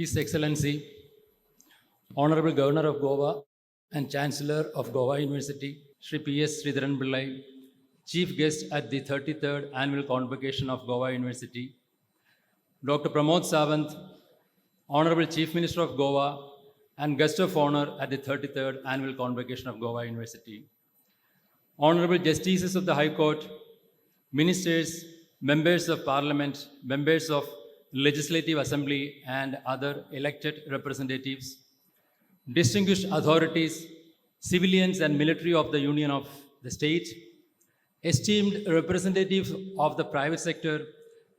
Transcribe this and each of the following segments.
His Excellency, Honorable Governor of Goa and Chancellor of Goa University, Shri P.S. Sreedharan Pillai, Chief Guest at the 33rd Annual Convocation of Goa University, Dr. Pramod Sawant, Honorable Chief Minister of Goa and Guest of Honor at the 33rd Annual Convocation of Goa University, Honorable Justices of the High Court, Ministers, Members of Parliament, Members of Legislative Assembly and other elected representatives, distinguished authorities, civilians and military of the Union of the State, esteemed representatives of the private sector,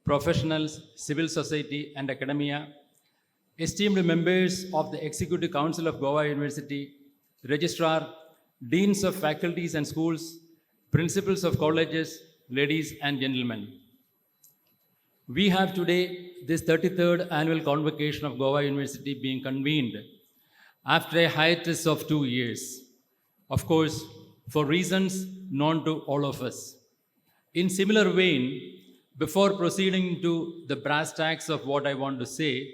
professionals, civil society and academia, esteemed members of the Executive Council of Goa University, Registrar, Deans of faculties and schools, principals of colleges, ladies and gentlemen. We have today this 33rd Annual Convocation of Goa University being convened after a hiatus of 2 years, of course, for reasons known to all of us. In similar vein, before proceeding to the brass tacks of what I want to say,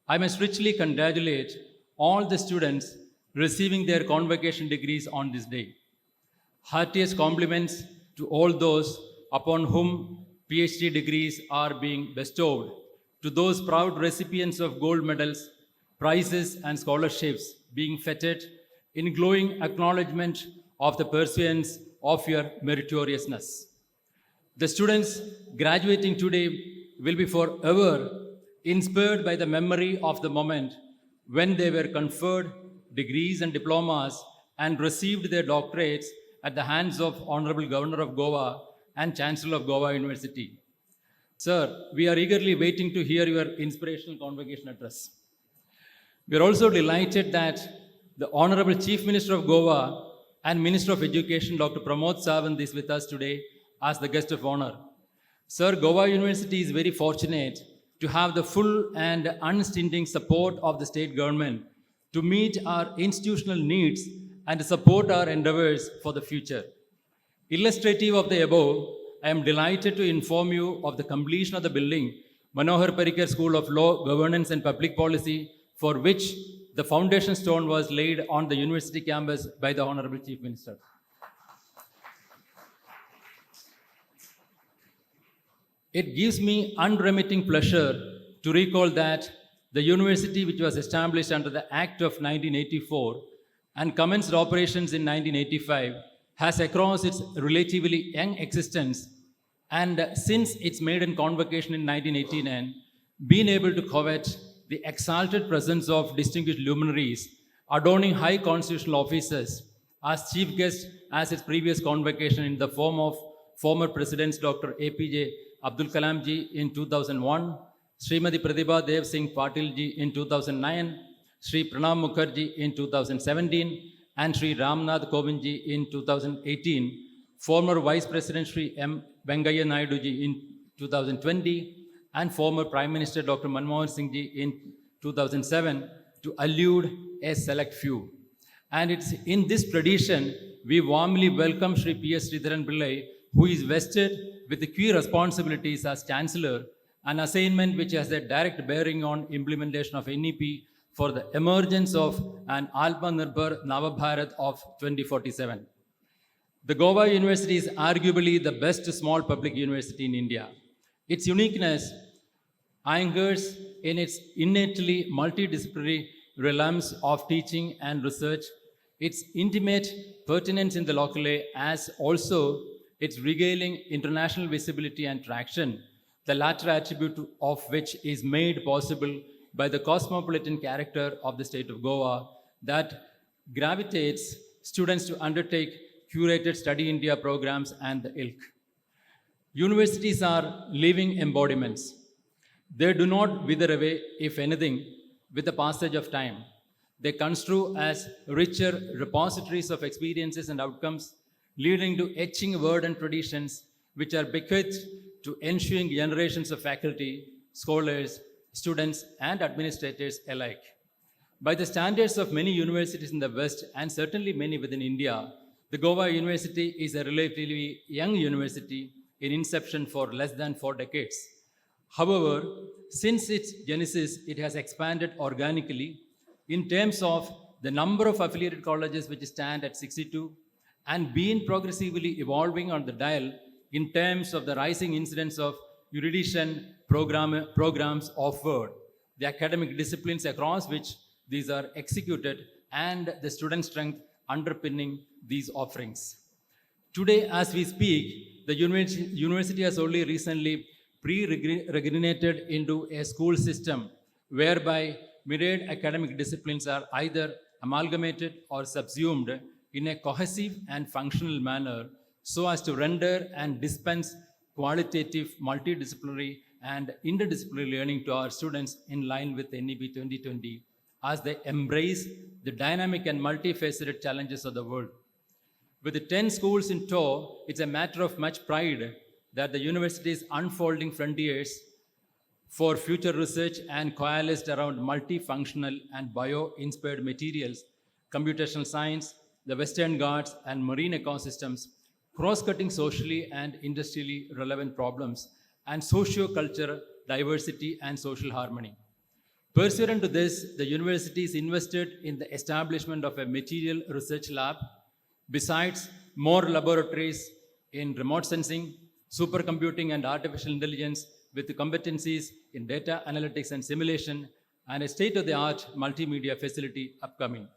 I must richly congratulate all the students receiving their convocation degrees on this day. Heartiest compliments to all those upon whom PhD degrees are being bestowed, to those proud recipients of gold medals, prizes and scholarships being feted in glowing acknowledgement of the pursuance of your meritoriousness. The students graduating today will be forever inspired by the memory of the moment when they were conferred degrees and diplomas and received their doctorates at the hands of Honorable Governor of Goa and Chancellor of Goa University. Sir, we are eagerly waiting to hear your inspirational convocation address. We are also delighted that the Honorable Chief Minister of Goa and Minister of Education, Dr. Pramod Sawant, is with us today as the guest of honor. Sir, Goa University is very fortunate to have the full and unstinting support of the state government to meet our institutional needs and to support our endeavors for the future. Illustrative of the above, I am delighted to inform you of the completion of the building, Manohar Parrikar School of Law, Governance and Public Policy, for which the foundation stone was laid on the university campus by the Honorable Chief Minister. It gives me unremitting pleasure to recall that the university, which was established under the Act of 1984 and commenced operations in 1985, has across its relatively young existence and since its maiden convocation in 1989, been able to covet the exalted presence of distinguished luminaries adorning high constitutional offices as chief guests as its previous convocation in the form of former Presidents Dr. APJ Abdul Kalam ji in 2001, Srimati Pratibha Dev Singh Patil ji in 2009, Shri Pranab Mukherjee in 2017, and Shri Ramnath Kovind ji in 2018, former Vice President Shri M. Venkaiah Naidu ji in 2020, and former Prime Minister Dr. Manmohan Singh ji in 2007, to allude a select few. And it's in this tradition, we warmly welcome Shri P.S. Sreedharan Pillai, who is vested with the key responsibilities as Chancellor, an assignment which has a direct bearing on implementation of NEP for the emergence of an Atmanirbhar Navabharat of 2047. The Goa University is arguably the best small public university in India. Its uniqueness anchors in its innately multidisciplinary realms of teaching and research, its intimate pertinence in the locale, as also its regaling international visibility and traction, the latter attribute of which is made possible by the cosmopolitan character of the state of Goa that gravitates students to undertake curated study India programs and the ilk. Universities are living embodiments. They do not wither away, if anything, with the passage of time. They construe as richer repositories of experiences and outcomes, leading to etching word and traditions which are bequeathed to ensuing generations of faculty, scholars, students, and administrators alike. By the standards of many universities in the West, and certainly many within India, the Goa University is a relatively young university in inception for less than 4 decades. However, since its genesis, it has expanded organically in terms of the number of affiliated colleges, which stand at 62, and been progressively evolving on the dial in terms of the rising incidence of erudition programs offered, the academic disciplines across which these are executed, and the student strength underpinning these offerings. Today, as we speak, the university has only recently pre-regenerated into a school system whereby myriad academic disciplines are either amalgamated or subsumed in a cohesive and functional manner so as to render and dispense qualitative, multidisciplinary, and interdisciplinary learning to our students in line with NEP 2020 as they embrace the dynamic and multifaceted challenges of the world. With the 10 schools in tow, it's a matter of much pride that the university is unfolding frontiers for future research and coalesced around multifunctional and bio-inspired materials, computational science, the Western Ghats, and marine ecosystems, cross-cutting socially and industrially relevant problems, and socio-cultural diversity and social harmony. Pursuant to this, the university is invested in the establishment of a material research lab. Besides, more laboratories in remote sensing, supercomputing, and artificial intelligence with competencies in data analytics and simulation, and a state-of-the-art multimedia facility upcoming.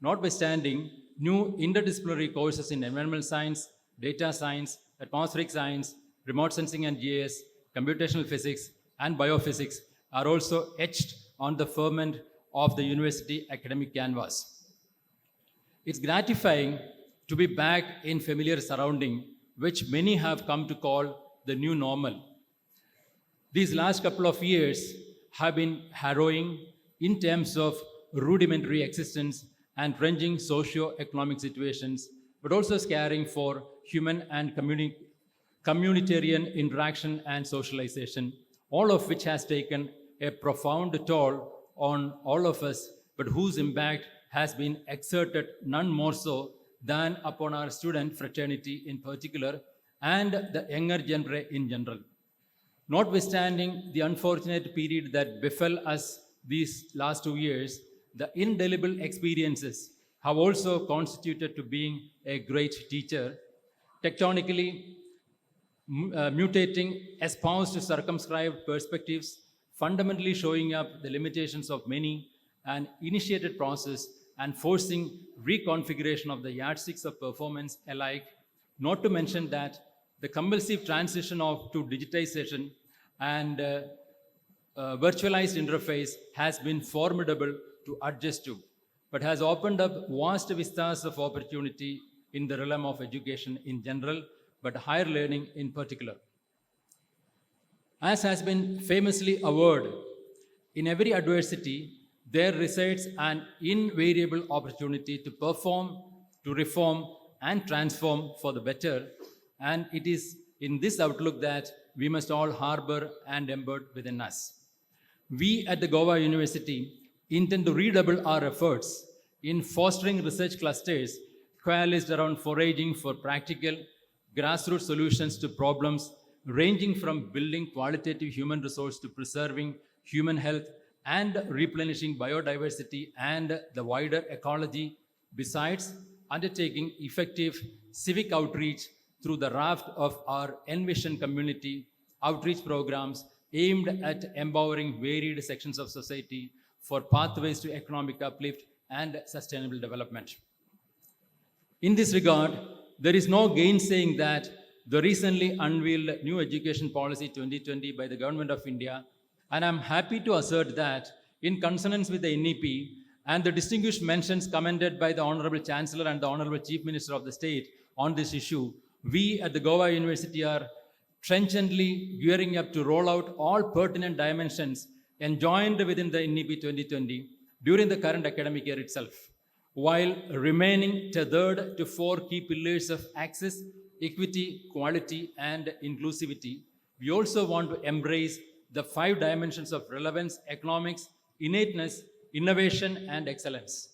Notwithstanding, new interdisciplinary courses in environmental science, data science, atmospheric science, remote sensing and GIS, computational physics, and biophysics are also etched on the ferment of the university academic canvas. It's gratifying to be back in familiar surrounding, which many have come to call the new normal. These last couple of years have been harrowing in terms of rudimentary existence and wrenching socio-economic situations, but also scaring for human and communitarian interaction and socialization, all of which has taken a profound toll on all of us, but whose impact has been exerted none more so than upon our student fraternity in particular and the younger genre in general. Notwithstanding the unfortunate period that befell us these last 2 years, the indelible experiences have also constituted to being a great teacher, tectonically mutating espoused circumscribed perspectives, fundamentally showing up the limitations of many, an initiated process and forcing reconfiguration of the yardsticks of performance alike, not to mention that the compulsive transition to digitization and virtualized interface has been formidable to adjust to, but has opened up vast vistas of opportunity in the realm of education in general, but higher learning in particular. As has been famously averred, in every adversity, there resides an invariable opportunity to perform, to reform, and transform for the better. And it is in this outlook that we must all harbor and embed within us. We at the Goa University intend to redouble our efforts in fostering research clusters coalesced around foraging for practical, grassroots solutions to problems ranging from building qualitative human resource to preserving human health and replenishing biodiversity and the wider ecology, besides undertaking effective civic outreach through the raft of our Envision community outreach programs aimed at empowering varied sections of society for pathways to economic uplift and sustainable development. In this regard, there is no gainsaying that the recently unveiled New Education Policy 2020 by the Government of India, and I'm happy to assert that in consonance with the NEP and the distinguished mentions commended by the Honorable Chancellor and the Honorable Chief Minister of the State on this issue, we at the Goa University are trenchantly gearing up to roll out all pertinent dimensions enjoined within the NEP 2020 during the current academic year itself, while remaining tethered to 4 key pillars of access, equity, quality, and inclusivity. We also want to embrace the 5 dimensions of relevance, economics, innateness, innovation, and excellence.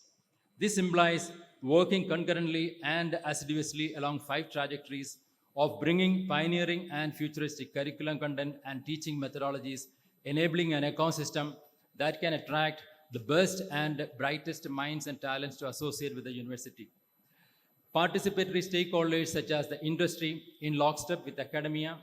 This implies working concurrently and assiduously along 5 trajectories, of bringing pioneering and futuristic curriculum content and teaching methodologies, enabling an ecosystem that can attract the best and brightest minds and talents to associate with the university. Participatory stakeholders such as the industry in lockstep with academia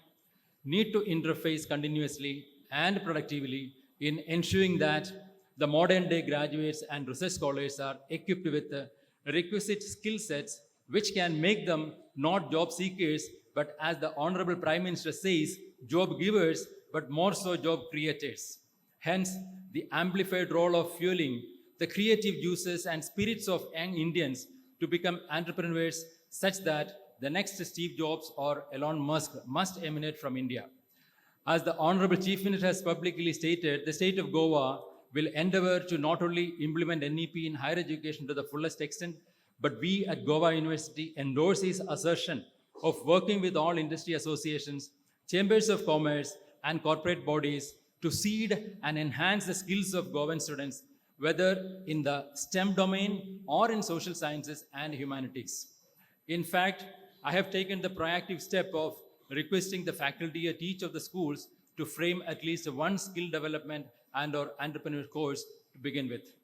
need to interface continuously and productively in ensuring that the modern day graduates and research scholars are equipped with the requisite skill sets which can make them not job seekers but, as the Honorable Prime Minister says, job givers but more so job creators. Hence, the amplified role of fueling the creative juices and spirits of young Indians to become entrepreneurs such that the next Steve Jobs or Elon Musk must emanate from India. As the Honorable Chief Minister has publicly stated, the state of Goa will endeavor to not only implement NEP in higher education to the fullest extent, but we at Goa University endorse his assertion of working with all industry associations, chambers of commerce, and corporate bodies to seed and enhance the skills of Goan students, whether in the STEM domain or in social sciences and humanities. In fact, I have taken the proactive step of requesting the faculty at each of the schools to frame at least one skill development and or entrepreneur course to begin with.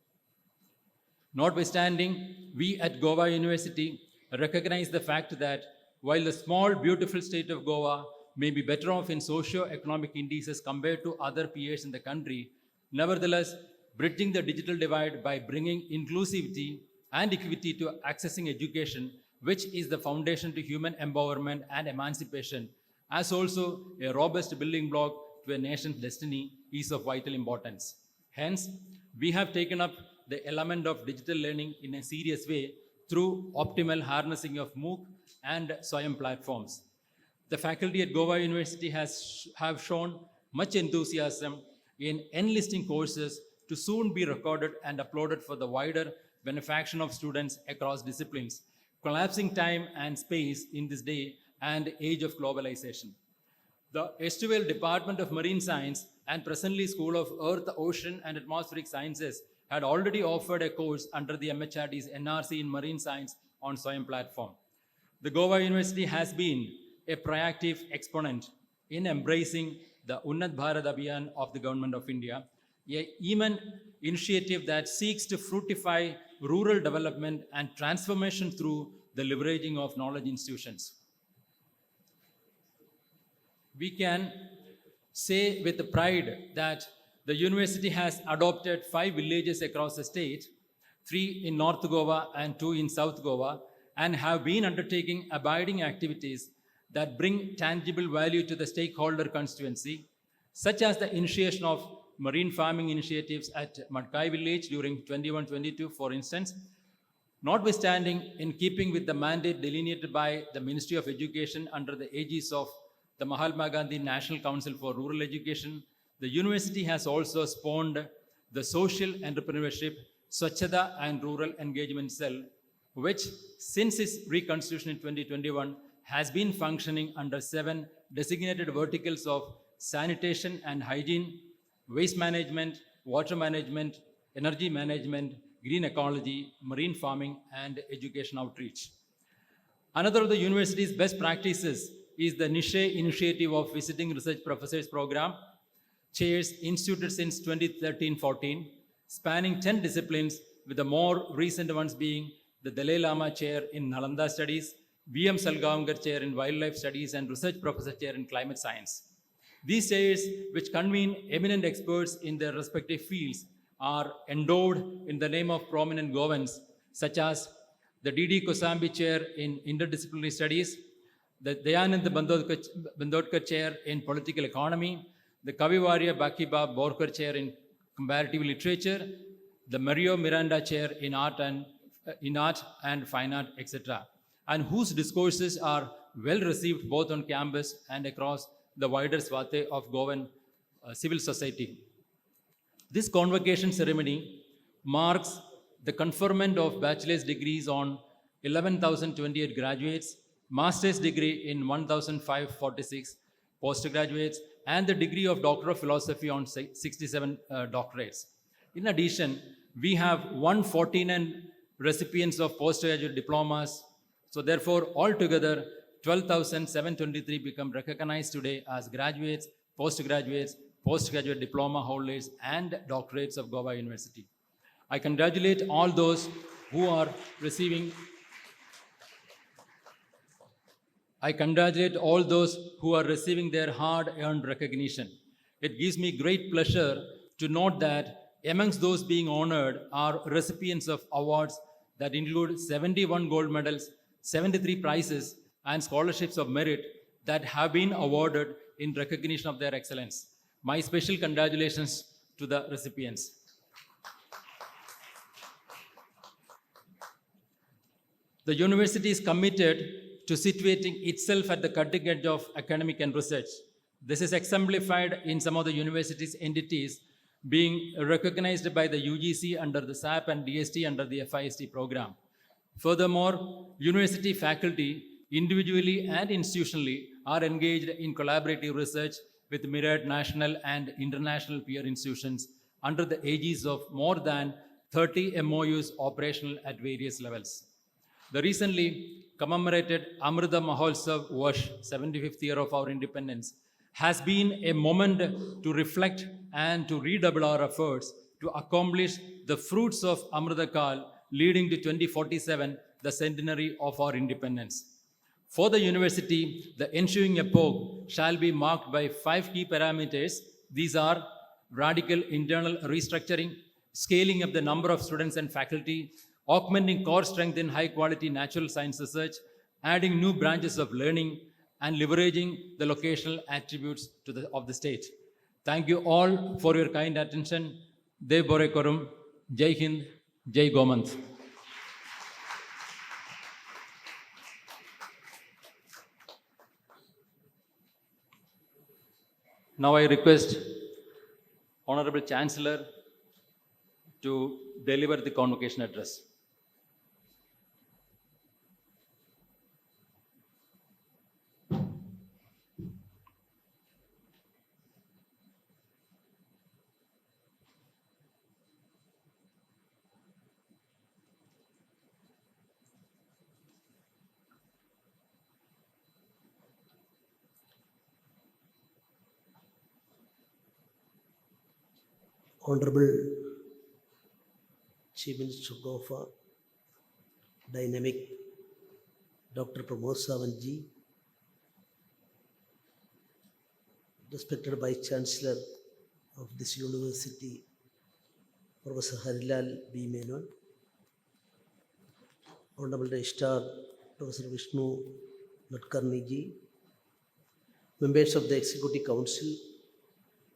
Notwithstanding, we at Goa University recognize the fact that while the small, beautiful state of Goa may be better off in socio-economic indices compared to other peers in the country, nevertheless, bridging the digital divide by bringing inclusivity and equity to accessing education, which is the foundation to human empowerment and emancipation, as also a robust building block to a nation's destiny, is of vital importance. Hence, we have taken up the element of digital learning in a serious way through optimal harnessing of MOOC and SWAYAM platforms. The faculty at Goa University have shown much enthusiasm in enlisting courses to soon be recorded and uploaded for the wider benefaction of students across disciplines, collapsing time and space in this day and age of globalization. The STUL Department of Marine Science and presently School of Earth, Ocean and Atmospheric Sciences had already offered a course under the MHRD's NRC in Marine Science on SWAYAM platform. The Goa University has been a proactive exponent in embracing the Unnat Bharat Abhiyan of the Government of India, a human initiative that seeks to fructify rural development and transformation through the leveraging of knowledge institutions. We can say with pride that the university has adopted 5 villages across the state, 3 in North Goa and 2 in South Goa, and have been undertaking abiding activities that bring tangible value to the stakeholder constituency, such as the initiation of marine farming initiatives at Matkai village during 21-22, for instance. Notwithstanding, in keeping with the mandate delineated by the Ministry of Education under the aegis of the Mahatma Gandhi National Council for Rural Education, the university has also spawned the Social Entrepreneurship, Swachhata and Rural Engagement Cell, which since its reconstitution in 2021 has been functioning under 7 designated verticals of sanitation and hygiene, waste management, water management, energy management, green ecology, marine farming, and education outreach. Another of the university's best practices is the Niche initiative of Visiting Research Professors Program, chairs instituted since 2013-14, spanning 10 disciplines, with the more recent ones being the Dalai Lama Chair in Nalanda Studies, V.M. Salgaonkar Chair in Wildlife Studies, and Research Professor Chair in Climate Science. These chairs, which convene eminent experts in their respective fields, are endowed in the name of prominent Goans, such as the D.D. Kosambi Chair in Interdisciplinary Studies, the Dayanand Bandodkar Chair in Political Economy, the Kavivarya Bakiba Borkar Chair in Comparative Literature, the Mario Miranda Chair in Art and Fine Art, etc., and whose discourses are well received both on campus and across the wider swathe of Goan civil society. This convocation ceremony marks the conferment of bachelor's degrees on 11,028 graduates, master's degree in 1,546 postgraduates, and the degree of Doctor of Philosophy on 67 doctorates. In addition, we have 149 recipients of postgraduate diplomas. So therefore, altogether, 12,723 become recognized today as graduates, postgraduate diploma holders, and doctorates of Goa University. I congratulate all those who are receiving their hard-earned recognition. It gives me great pleasure to note that amongst those being honored are recipients of awards that include 71 gold medals, 73 prizes, and scholarships of merit that have been awarded in recognition of their excellence. My special congratulations to the recipients. The university is committed to situating itself at the cutting edge of academic and research. This is exemplified in some of the university's entities being recognized by the UGC under the SAP and DST under the FIST program. Furthermore, university faculty, individually and institutionally, are engaged in collaborative research with myriad national and international peer institutions under the aegis of more than 30 MOUs operational at various levels. The recently commemorated Amrita Mahotsav Varsh, 75th year of our independence, has been a moment to reflect and to redouble our efforts to accomplish the fruits of Amrita Kal leading to 2047, the centenary of our independence. For the university, the ensuing epoch shall be marked by 5 key parameters. These are radical internal restructuring, scaling up the number of students and faculty, augmenting core strength in high-quality natural science research, adding new branches of learning, and leveraging the locational attributes of the state. Thank you all for your kind attention. Dev Bore Korum, Jai Hind, Jai Gomanth. Now I request Honorable Chancellor to deliver the convocation address. Honorable Chief Minister of Goa, dynamic Dr. Pramod Sawantji, respected Vice-Chancellor of this university, Professor Harilal B. Menon, Honorable Registrar Professor Vishnu Natkarniji, members of the Executive Council,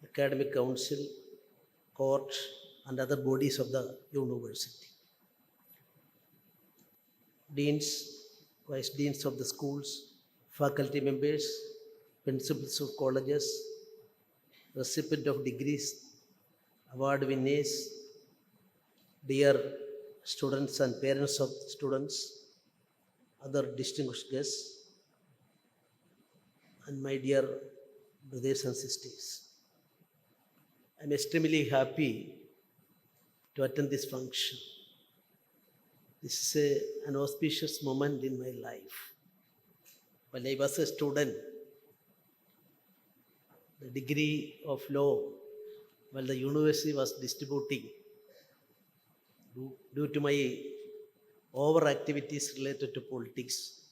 Academic Council, Court, and other bodies of the university, deans, vice deans of the schools, faculty members, principals of colleges, recipient of degrees, award winners, dear students and parents of students, other distinguished guests, and my dear brothers and sisters. I am extremely happy to attend this function. This is an auspicious moment in my life. When I was a student, the degree of law, while the university was distributing, due to my over activities related to politics,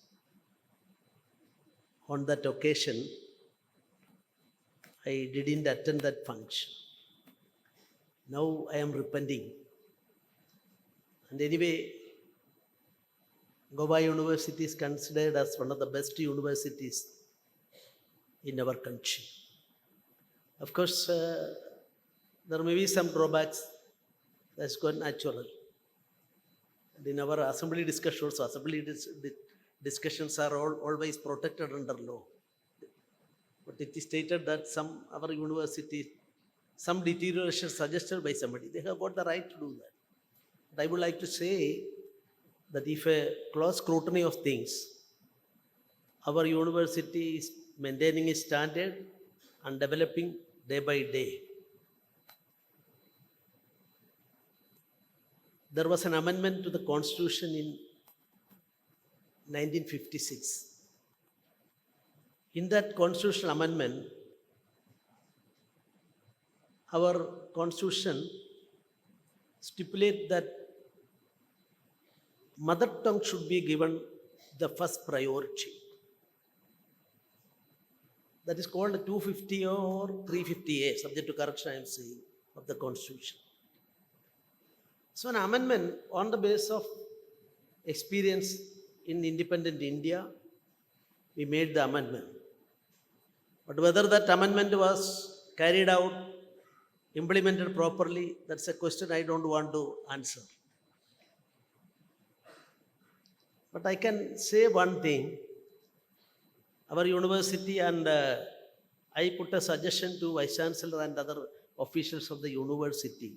on that occasion, I didn't attend that function. Now I am repenting. And anyway, Goa University is considered as one of the best universities in our country. Of course, there may be some drawbacks. That's quite natural. And in our assembly discussions, discussions are always protected under law. But it is stated that our university, some deterioration suggested by somebody, they have got the right to do that. But I would like to say that if a close scrutiny of things, our university is maintaining its standard and developing day by day. There was an amendment to the Constitution in 1956. In that constitutional amendment, our constitution stipulates that mother tongue should be given the first priority. That is called 250 or 350A, subject to correction I am saying, of the constitution. So an amendment on the basis of experience in independent India, we made the amendment. But whether that amendment was carried out, implemented properly, that's a question I don't want to answer. But I can say one thing. Our university and I put a suggestion to Vice-Chancellor and other officials of the university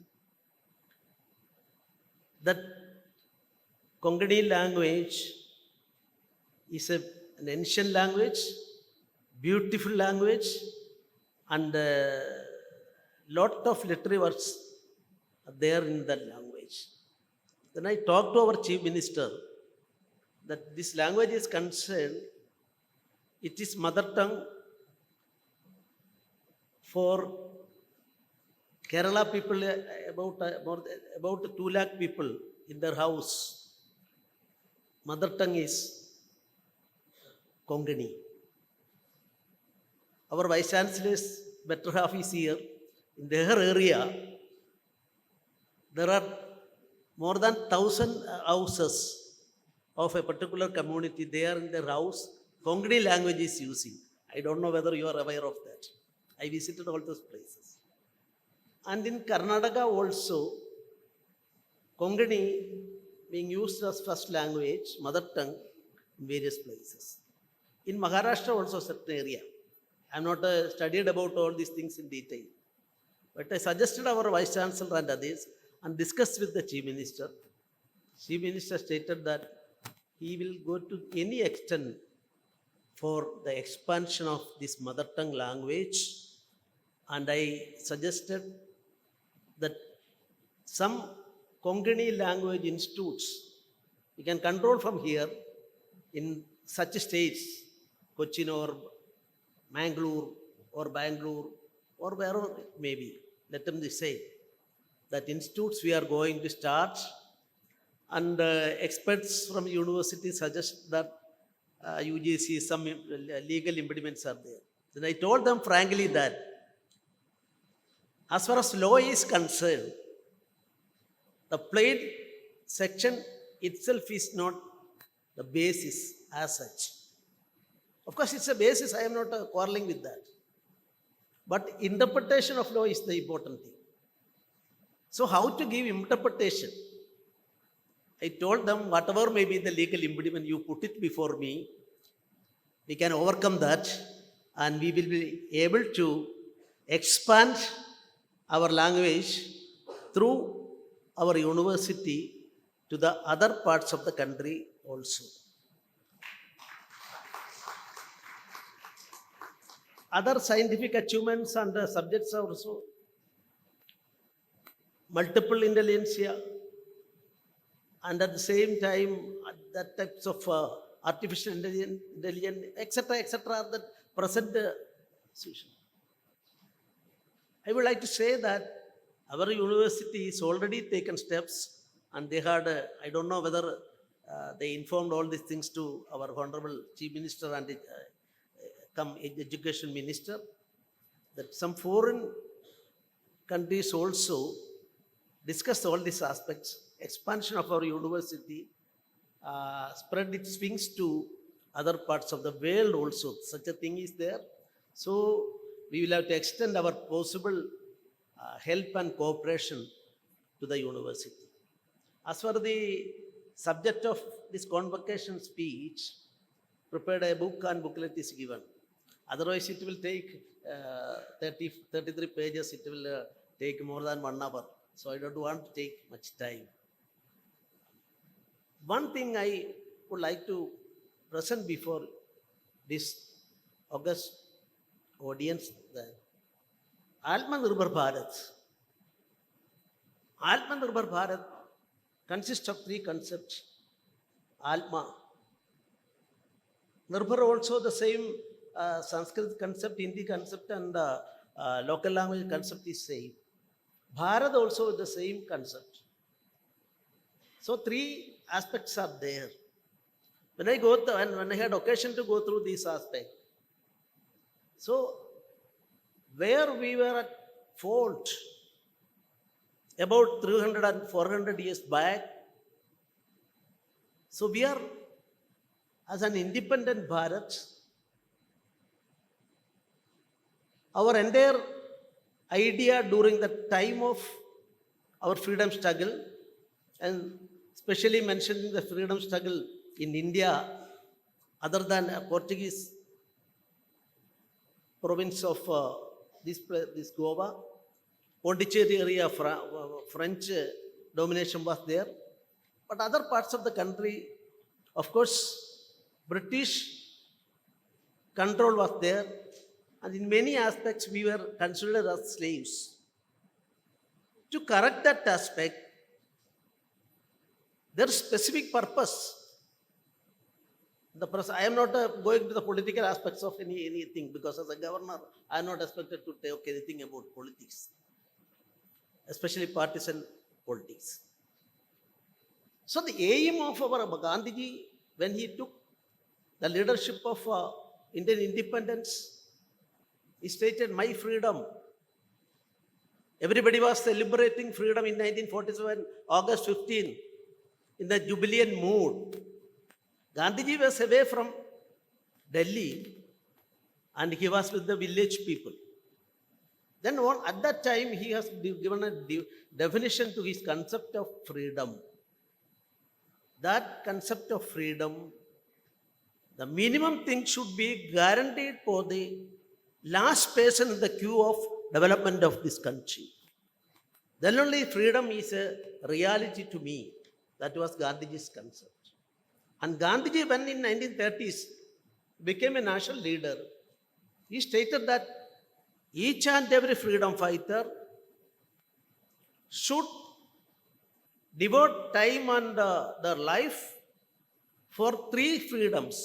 that Konkani language is an ancient language, beautiful language, and lot of literary works are there in that language. Then I talked to our Chief Minister that this language is concerned, it is mother tongue for Kerala people, about 2 lakh people in their house. Mother tongue is Konkani. Our Vice-Chancellor's better half is here. In their area, there are more than 1,000 houses of a particular community. There in their house, Konkani language is using. I don't know whether you are aware of that. I visited all those places. And in Karnataka also, Konkani being used as first language, mother tongue, in various places. In Maharashtra also certain area. I have not studied about all these things in detail. But I suggested our Vice-Chancellor and others and discussed with the Chief Minister. Chief Minister stated that he will go to any extent for the expansion of this mother tongue language. And I suggested that some Konkani language institutes we can control from here in such states, Cochin or Mangalore or Bangalore or wherever it may be. Let them say that institutes we are going to start, and experts from university suggest that UGC, some legal impediments are there. Then I told them frankly that as far as law is concerned, the plain section itself is not the basis as such. Of course, it's a basis, I am not quarreling with that. But interpretation of law is the important thing. So how to give interpretation? I told them whatever may be the legal impediment, you put it before me. We can overcome that and we will be able to expand our language through our university to the other parts of the country also. Other scientific achievements and subjects are also multiple intelligentsia, and at the same time that types of artificial intelligence, etc., are the present situation. I would like to say that our university has already taken steps, and they had, I don't know whether they informed all these things to our Honorable Chief Minister and Education Minister, that some foreign countries also discuss all these aspects, expansion of our university, spread its wings to other parts of the world also. Such a thing is there. So we will have to extend our possible help and cooperation to the university. As for the subject of this convocation speech, prepared a book and booklet is given. Otherwise, it will take 33 pages. It will take more than 1 hour. So I don't want to take much time. One thing I would like to present before this august audience, that Atmanirbhar Bharat. Atmanirbhar Bharat consists of 3 concepts. Atma. Nirbhar also the same Sanskrit concept, Hindi concept, and local language concept is same. Bharat also the same concept. So three aspects are there. When I go through, and when I had occasion to go through these aspects, so where we were at fault about 300 and 400 years back, so we are, as an independent Bharat, our entire idea during the time of our freedom struggle, and especially mentioning the freedom struggle in India, other than Portuguese province of this Goa, Pondicherry area, French domination was there. But other parts of the country, of course, British control was there. And in many aspects, we were considered as slaves. To correct that aspect, there is specific purpose. I am not going to the political aspects of anything, because as a governor, I am not expected to talk anything about politics, especially partisan politics. So the aim of our Gandhiji, when he took the leadership of Indian independence, he stated, "My freedom." Everybody was celebrating freedom in 1947, August 15, in the jubilant mood. Gandhiji was away from Delhi and he was with the village people. Then at that time, he has given a definition to his concept of freedom. That concept of freedom, the minimum thing should be guaranteed for the last person in the queue of development of this country. Then only freedom is a reality to me. That was Gandhiji's concept. And Gandhiji, when in 1930s became a national leader, he stated that each and every freedom fighter should devote time and their life for three freedoms.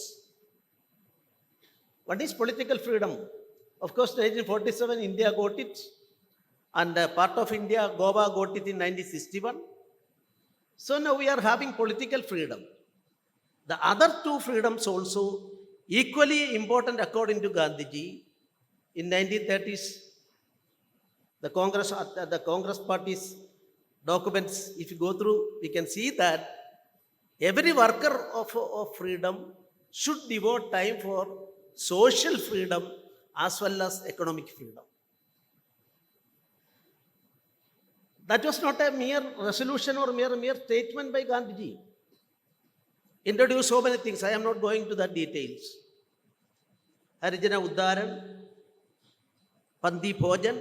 What is political freedom? Of course, 1947, India got it, and part of India, Goa, got it in 1961. So now we are having political freedom. The other two freedoms also equally important according to Gandhiji. In 1930s, the Congress party's documents, if you go through, we can see that every worker of freedom should devote time for social freedom as well as economic freedom. That was not a mere resolution or mere statement by Gandhiji. Introduced so many things. I am not going to the details. Harijana Uddaran, Pandi Bhojan.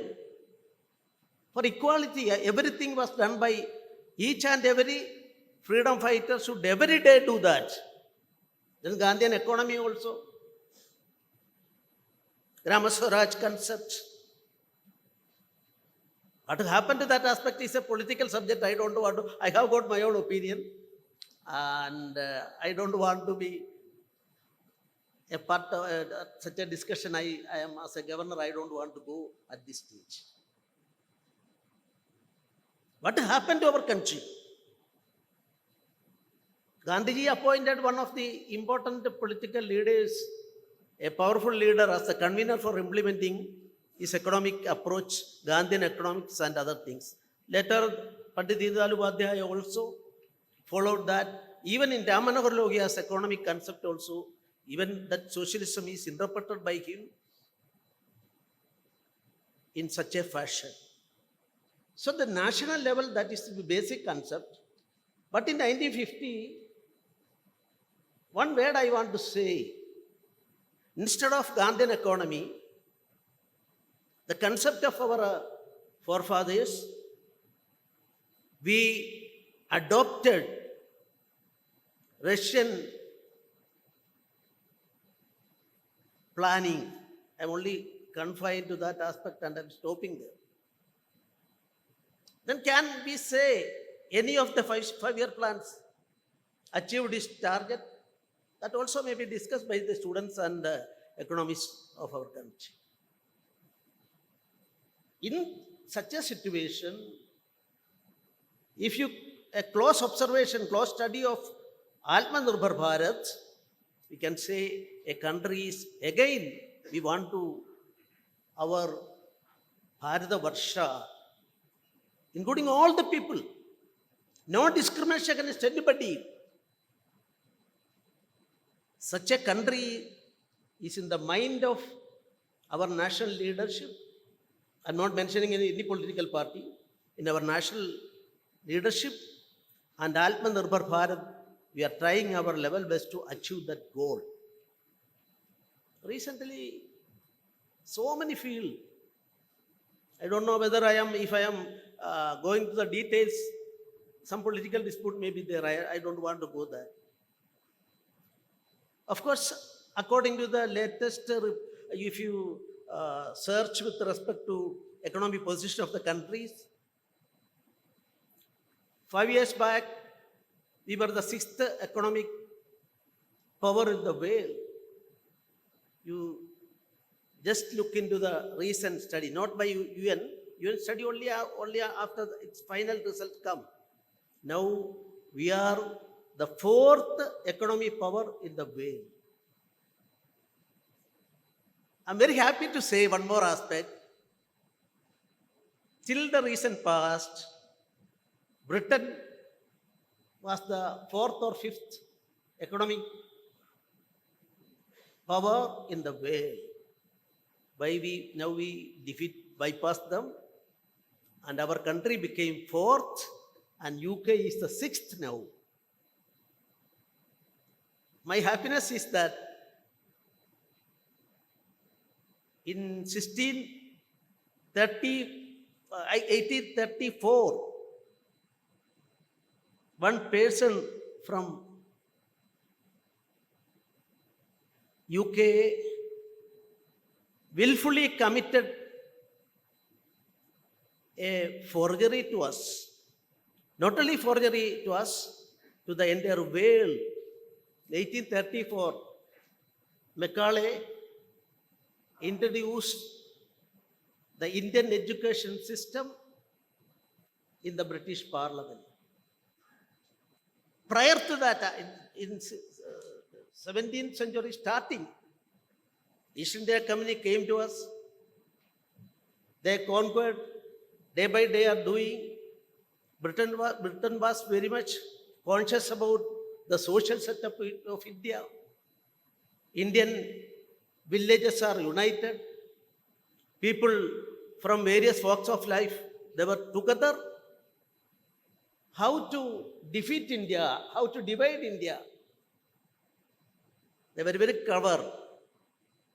For equality, everything was done by each and every freedom fighter should every day do that. Then Gandhian economy also. Grama Swaraj concept. What happened to that aspect is a political subject. I don't want to, I have got my own opinion. And I don't want to be a part of such a discussion. I am, as a governor, I don't want to go at this stage. What happened to our country? Gandhiji appointed one of the important political leaders, a powerful leader, as the convener for implementing his economic approach, Gandhian economics and other things. Later, Pandit Deendayal Upadhyaya also followed that. Even in Ram Manohar Lohiya's economic concept also, even that socialism is interpreted by him in such a fashion. So the national level, that is the basic concept. But in 1950, one word I want to say, instead of Gandhian economy, the concept of our forefathers, we adopted Russian planning. I'm only confined to that aspect and I'm stopping there. Then can we say any of the five-year plans achieved its target? That also may be discussed by the students and economies of our country. In such a situation, if you a close observation, close study of Atmanirbhar Bharat, we can say a country is again we want to our Bharata Varsha, including all the people, no discrimination against anybody. Such a country is in the mind of our national leadership. I'm not mentioning any political party. In our national leadership and Atmanirbhar Bharat, we are trying our level best to achieve that goal. Recently, so many fields. I don't know whether if I am going to the details, some political dispute may be there. I don't want to go there. Of course, according to the latest, if you search with respect to economic position of the countries, 5 years back, we were the 6th economic power in the world. You just look into the recent study, not by UN. UN study only after its final result come. Now we are the 4th economic power in the world. I'm very happy to say one more aspect. Till the recent past, Britain was the 4th or 5th economic power in the world. Now we bypassed them, and our country became 4th, and UK is the 6th now. My happiness is that in 1834, one person from UK willfully committed a forgery to us. Not only forgery to us, to the entire world. 1834, Macaulay introduced the Indian education system in the British Parliament. Prior to that, in 17th century starting, East India Company came to us. They conquered, day by day are doing. Britain was very much conscious about the social setup of India. Indian villages are united. People from various walks of life, they were together. How to defeat India, how to divide India. They were very clever.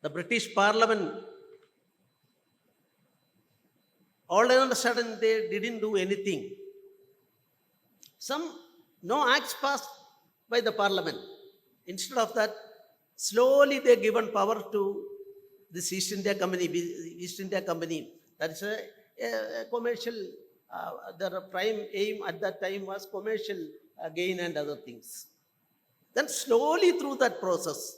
The British Parliament, all of a sudden they didn't do anything. No acts passed by the Parliament. Instead of that, slowly they given power to this East India Company. That is a commercial, their prime aim at that time was commercial gain and other things. Then slowly through that process,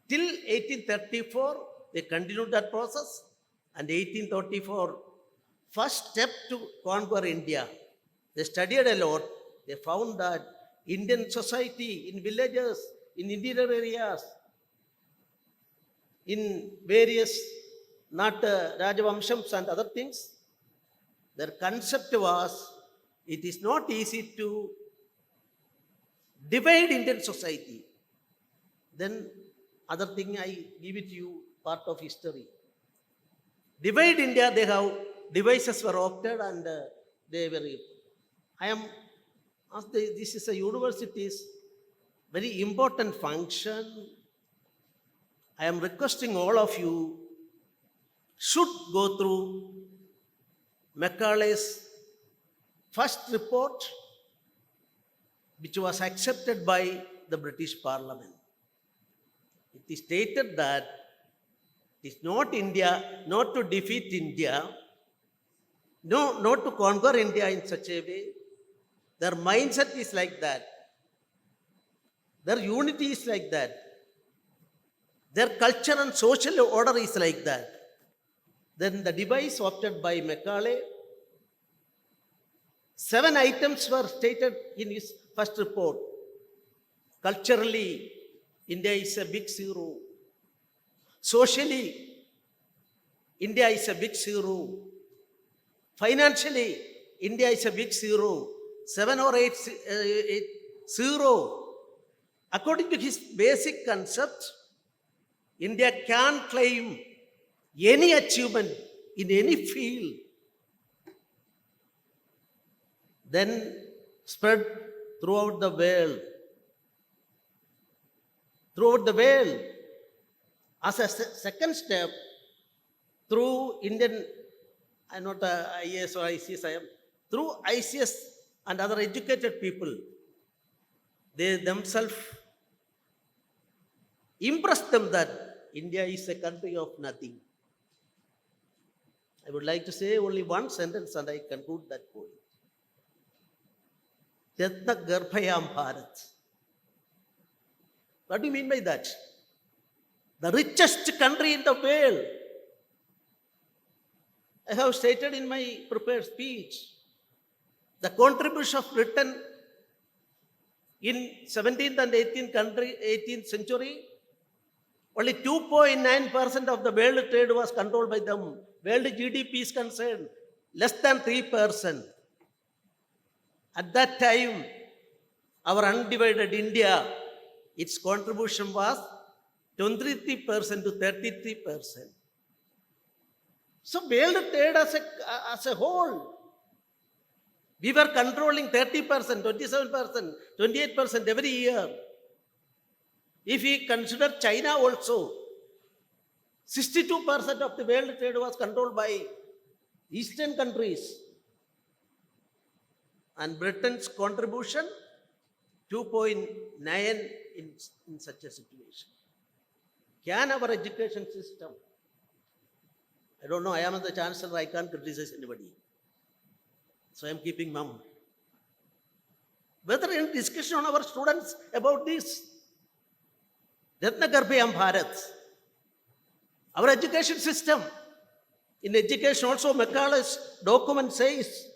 till 1834, they continued that process, and 1834, first step to conquer India. They studied a lot. They found that Indian society in villages, in interior areas, in various, not Rajavamshams and other things, their concept was, it is not easy to divide Indian society. Then other thing I give it to you, part of history. Divide India, they have devices were opted and they were. This is a university's very important function. I am requesting all of you should go through Macaulay's first report, which was accepted by the British Parliament. It is stated that it is not India, not to defeat India, no, not to conquer India in such a way. Their mindset is like that. Their unity is like that. Their culture and social order is like that. Then the device opted by Macaulay, 7 items were stated in his first report. Culturally, India is a big zero. Socially, India is a big zero. Financially, India is a big zero. 7 or 8 zero. According to his basic concept, India can claim any achievement in any field, then spread throughout the world. Throughout the world, as a second step, through Indian, I'm not a IAS or ICS, I am, through ICS and other educated people, they themselves impress them that India is a country of nothing. I would like to say only one sentence and I conclude that point. Ratna Garbhayam Bharat. What do you mean by that? The richest country in the world. I have stated in my prepared speech, the contribution of Britain in 17th and 18th century, only 2.9% of the world trade was controlled by them. World GDP is concerned, less than 3%. At that time, our undivided India, its contribution was 23% to 33%. So world trade as a whole, we were controlling 30%, 27%, 28% every year. If we consider China also, 62% of the world trade was controlled by Eastern countries. And Britain's contribution, 2.9 in such a situation. Can our education system, I don't know, I am the Chancellor, I can't criticize anybody. So I am keeping mum. Whether in discussion on our students about this, Ratna Garbhayam Bharat, our education system, in education also Macaulay's document says,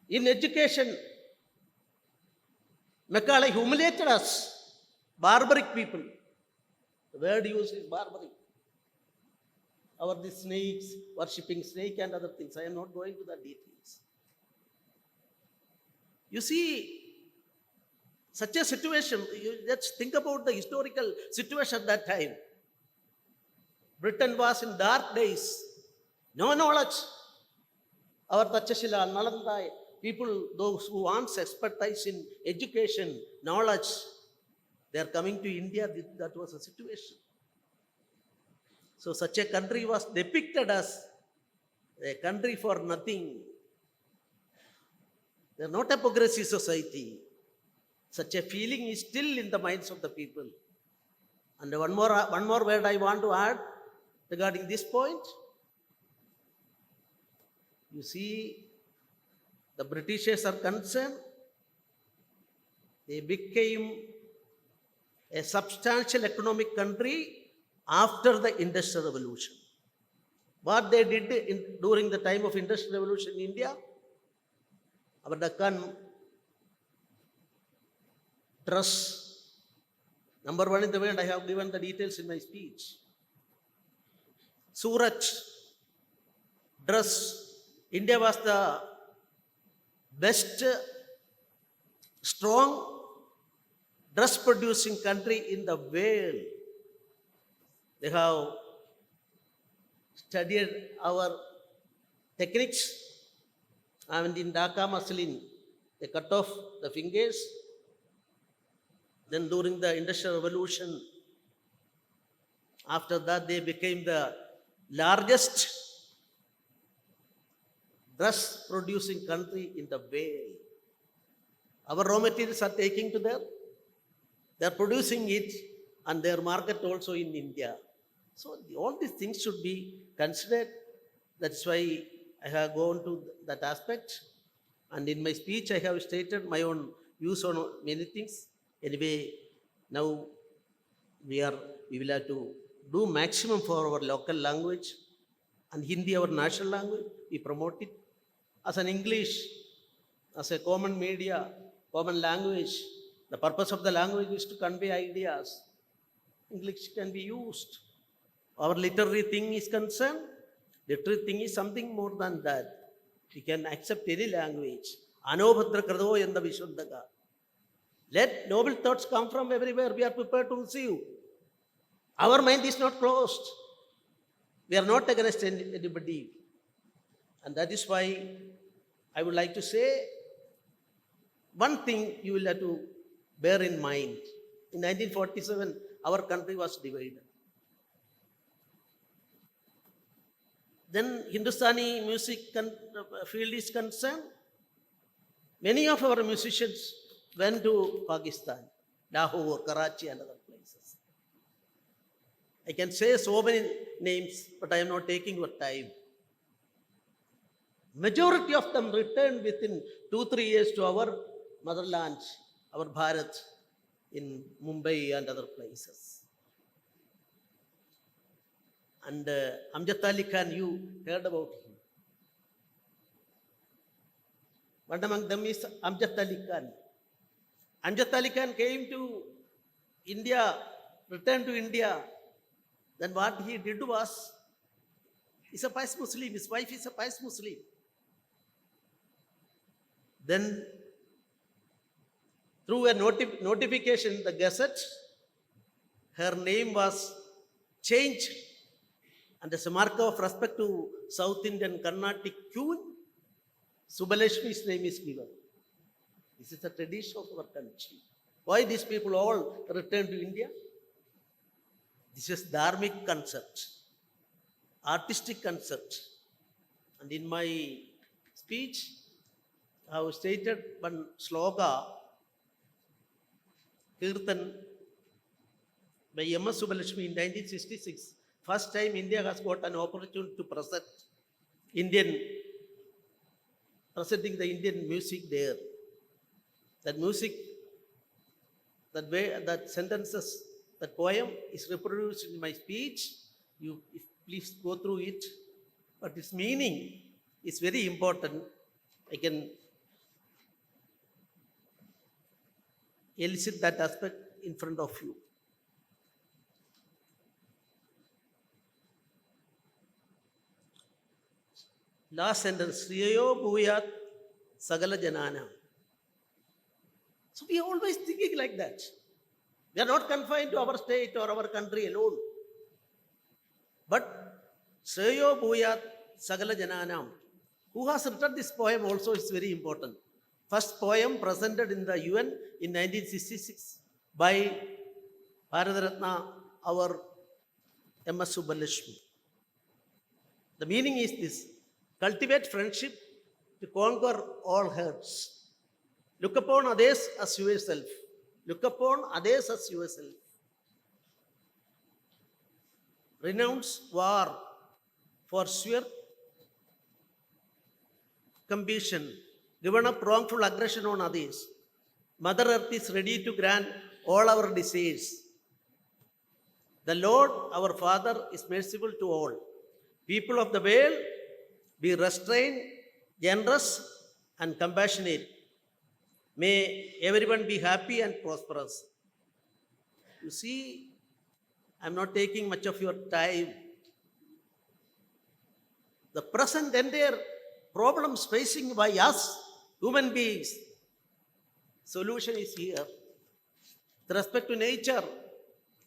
in education, Macaulay humiliated us, barbaric people. The word used is barbaric. The snakes, worshipping snake and other things. I am not going to the details. You see, such a situation, let's think about the historical situation at that time. Britain was in dark days, no knowledge. Our Tachashila, Nalanda, people, those who want expertise in education, knowledge, they are coming to India. That was a situation. So such a country was depicted as a country for nothing. They are not a progressive society. Such a feeling is still in the minds of the people. And one more word I want to add regarding this point. You see, the Britishers are concerned. They became a substantial economic country after the Industrial Revolution. What they did during the time of Industrial Revolution in India, our Deccan dress, number 1 in the world, I have given the details in my speech. Surat dress, India was the best strong dress producing country in the world. They have studied our techniques, and in Dhaka muslin, they cut off the fingers. Then during the Industrial Revolution, after that they became the largest dress producing country in the world. Our raw materials are taking to them, they are producing it, and their market also in India. So all these things should be considered. That's why I have gone to that aspect. And in my speech, I have stated my own views on many things. Anyway, now we are we will have to do maximum for our local language, and Hindi, our national language, we promote it. As an English, as a common media, common language, the purpose of the language is to convey ideas. English can be used. Our literary thing is concerned, literary thing is something more than that. We can accept any language. Anobhadra krado yanda vishuddhaga. Let noble thoughts come from everywhere. We are prepared to receive. Our mind is not closed. We are not against anybody. And that is why I would like to say one thing you will have to bear in mind. In 1947, our country was divided. Then Hindustani music field is concerned. Many of our musicians went to Pakistan, Lahore, Karachi, and other places. I can say so many names, but I am not taking your time. Majority of them returned within 2-3 years to our motherland, our Bharat, in Mumbai and other places. And Amjad Ali Khan, you heard about him. One among them is Amjad Ali Khan. Amjad Ali Khan came to India, returned to India. Then what he did was, he's a pious Muslim, his wife is a pious Muslim. Then through a notification in the Gazette, her name was changed, and as a mark of respect to South Indian Carnatic Queen, Subbalakshmi's name is given. This is the tradition of our country. Why these people all return to India? This is dharmic concept, artistic concept. And in my speech, I have stated one sloka, Kirtan, by M.S. Subbalakshmi in 1966. First time India has got an opportunity to presenting the Indian music there. That music, that way, that sentences, that poem is reproduced in my speech. You please go through it. But its meaning is very important. I can elicit that aspect in front of you. Last sentence, Shriyo Bhuyat Sagala Janana. So we are always thinking like that. We are not confined to our state or our country alone. But Shreyo Bhuyat Sagala Jananam, who has written this poem also is very important. First poem presented in the UN in 1966 by Bharat Ratna, our M.S. Subbalakshmi. The meaning is this: cultivate friendship to conquer all hurts. Look upon others as yourself. Look upon others as yourself. Renounce war for sheer compassion. Given up wrongful aggression on others. Mother Earth is ready to grant all our desires. The Lord, our Father, is merciful to all. People of the world, be restrained, generous, and compassionate. May everyone be happy and prosperous. You see, I'm not taking much of your time. The present entire problems facing by us, human beings, solution is here. With respect to nature,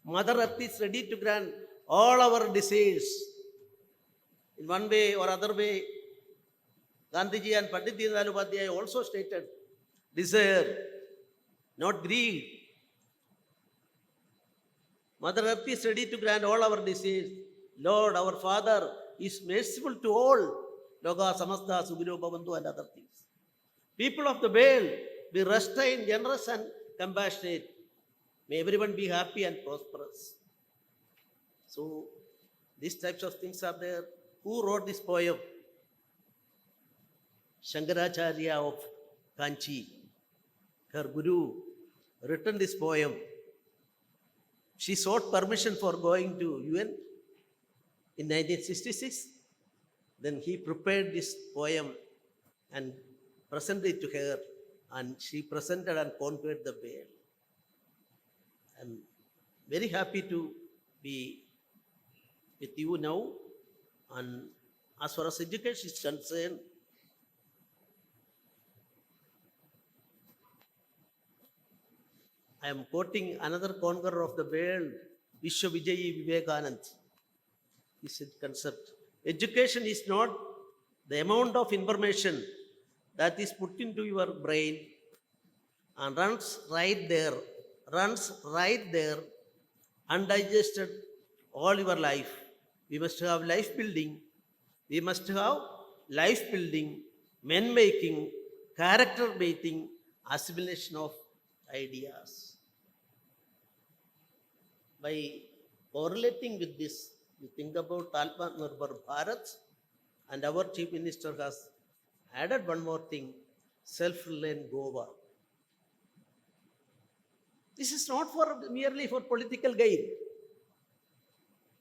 Mother Earth is ready to grant all our desires. In one way or other way, Gandhiji and Pandit Deendayal Upadhyaya also stated, desire, not greed. Mother Earth is ready to grant all our desires. Lord, our Father, is merciful to all. Loka Samasta Sugino Bhavantu and other things. People of the world, be restrained, generous, and compassionate. May everyone be happy and prosperous. So, these types of things are there. Who wrote this poem? Shankaracharya of Kanchi, her guru, written this poem. She sought permission for going to UN in 1966. Then he prepared this poem and presented it to her, and she presented and conquered the world. I'm very happy to be with you now. And as far as education is concerned, I am quoting another conqueror of the world, Vishwavijayi Vivekanand. He said concept. Education is not the amount of information that is put into your brain and runs right there, undigested all your life. We must have life building. We must have life building, men making, character making, assimilation of ideas. By correlating with this, you think about Atmanirbhar Bharat, and our Chief Minister has added one more thing, self-reliant Goa. This is not for merely for political gain,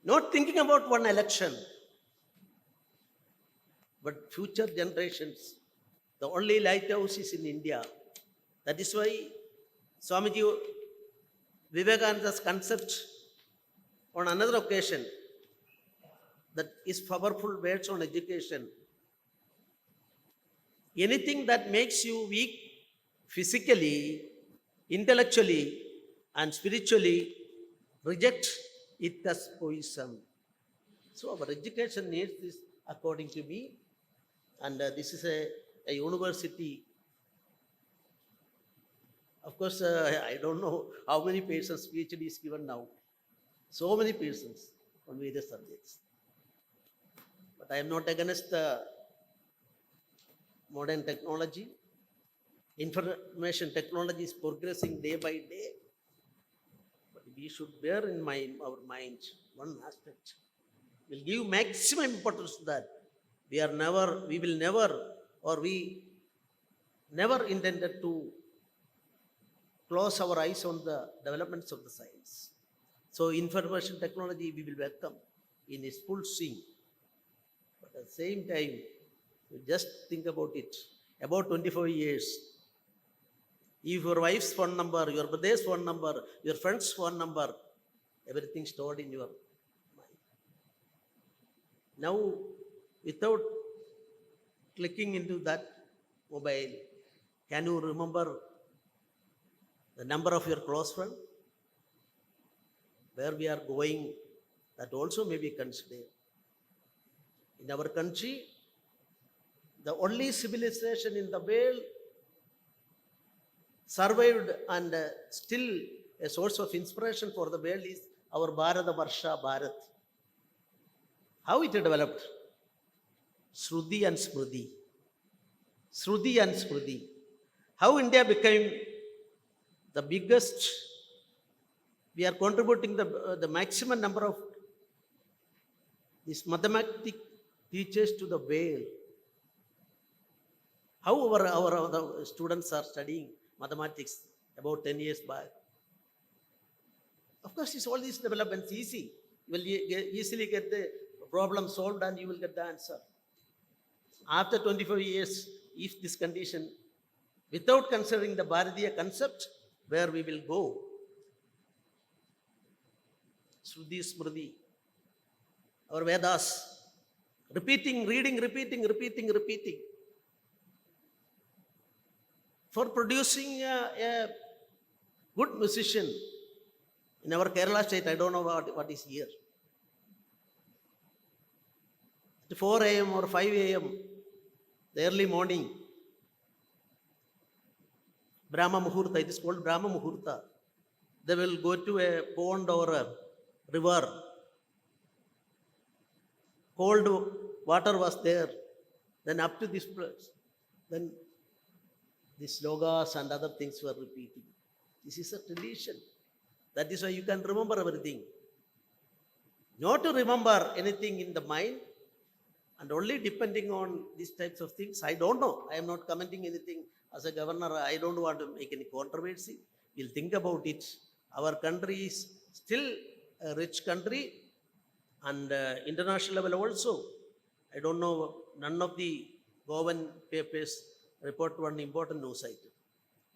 not thinking about one election, but future generations. The only lighthouse is in India. That is why Swamiji Vivekananda's concept on another occasion, that is powerful words on education. Anything that makes you weak physically, intellectually, and spiritually, reject it as poison. So our education needs this, according to me. And this is a university. Of course, I don't know how many persons PhD is given now. So many persons on various subjects. But I am not against the modern technology. Information technology is progressing day by day. But we should bear in mind our mind one aspect. We'll give maximum importance to that. We will never intended to close our eyes on the developments of the science. So information technology we will welcome in its full swing. But at the same time, you just think about it. About 24 years, if your wife's phone number, your brother's phone number, your friend's phone number, everything stored in your mind. Now, without clicking into that mobile, can you remember the number of your close friend? Where we are going, that also may be considered. In our country, the only civilization in the world survived and still a source of inspiration for the world is our Bharata Varsha Bharat. How it developed? Shruti and Smriti. Shruti and Smriti. How India became the biggest, we are contributing the maximum number of these mathematics teachers to the world. How our students are studying mathematics about 10 years back. Of course, it's all these developments easy. You will easily get the problem solved and you will get the answer. After 24 years, if this condition, without considering the Bharatiya concept, where we will go? Shruti Smriti, our Vedas, repeating, reading, repeating. For producing a good musician in our Kerala state, I don't know what is here. At 4 a.m. or 5 a.m., the early morning, Brahma Muhurta, it is called Brahma Muhurta. They will go to a pond or a river. Cold water was there. Then up to this place, then these slogas and other things were repeating. This is a tradition. That is why you can remember everything. Not to remember anything in the mind, and only depending on these types of things. I don't know. I am not commenting anything. As a governor, I don't want to make any controversy. We'll think about it. Our country is still a rich country, and international level also. I don't know, none of the Goan papers report one important news item.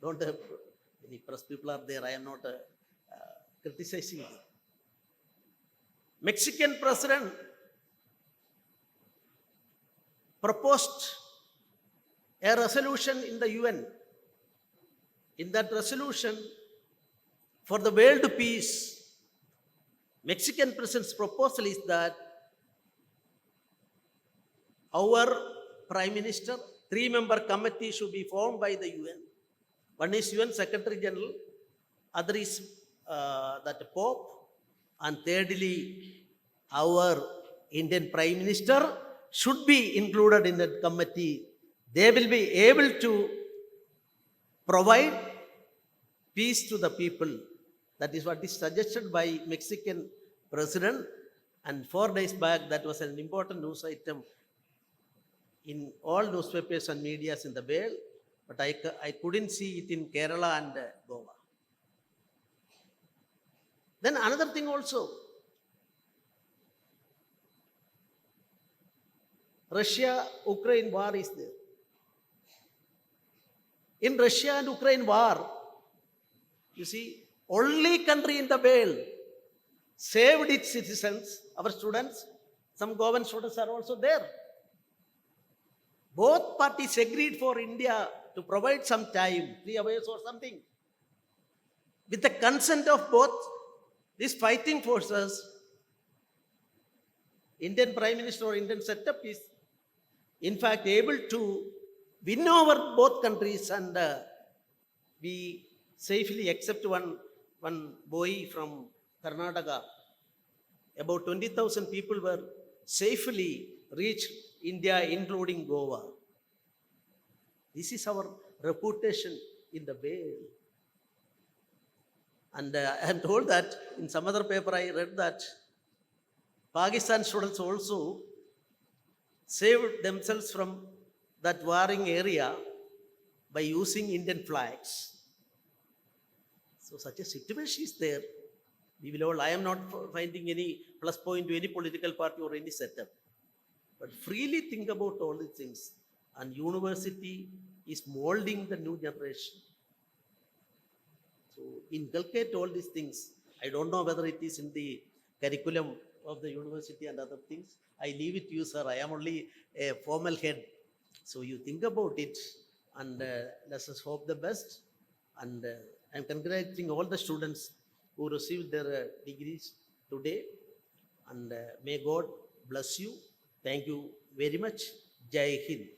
Don't have any press people are there. I am not criticizing them. Mexican president proposed a resolution in the UN. In that resolution, for the world peace, Mexican president's proposal is that our prime minister, 3-member committee should be formed by the UN. One is UN Secretary General, other is that Pope, and thirdly, our Indian Prime Minister should be included in that committee. They will be able to provide peace to the people. That is what is suggested by Mexican president. And 4 days back, that was an important news item in all newspapers and medias in the world. But I couldn't see it in Kerala and Goa. Then another thing also, Russia-Ukraine war is there. In Russia and Ukraine war, you see, only country in the world saved its citizens, our students, some Goan students are also there. Both parties agreed for India to provide some time, 3 hours or something. With the consent of both these fighting forces, Indian Prime Minister or Indian setup is in fact able to win over both countries, and we safely accept one boy from Karnataka. About 20,000 people were safely reached India, including Goa. This is our reputation in the world. And I am told that in some other paper I read that Pakistan students also saved themselves from that warring area by using Indian flags. So such a situation is there. We will all, I am not finding any plus point to any political party or any setup. But freely think about all these things. And university is molding the new generation. So inculcate all these things. I don't know whether it is in the curriculum of the university and other things. I leave it to you, sir. I am only a formal head. So you think about it, and let us hope the best. And I am congratulating all the students who received their degrees today. And may God bless you. Thank you very much. Jai Hind.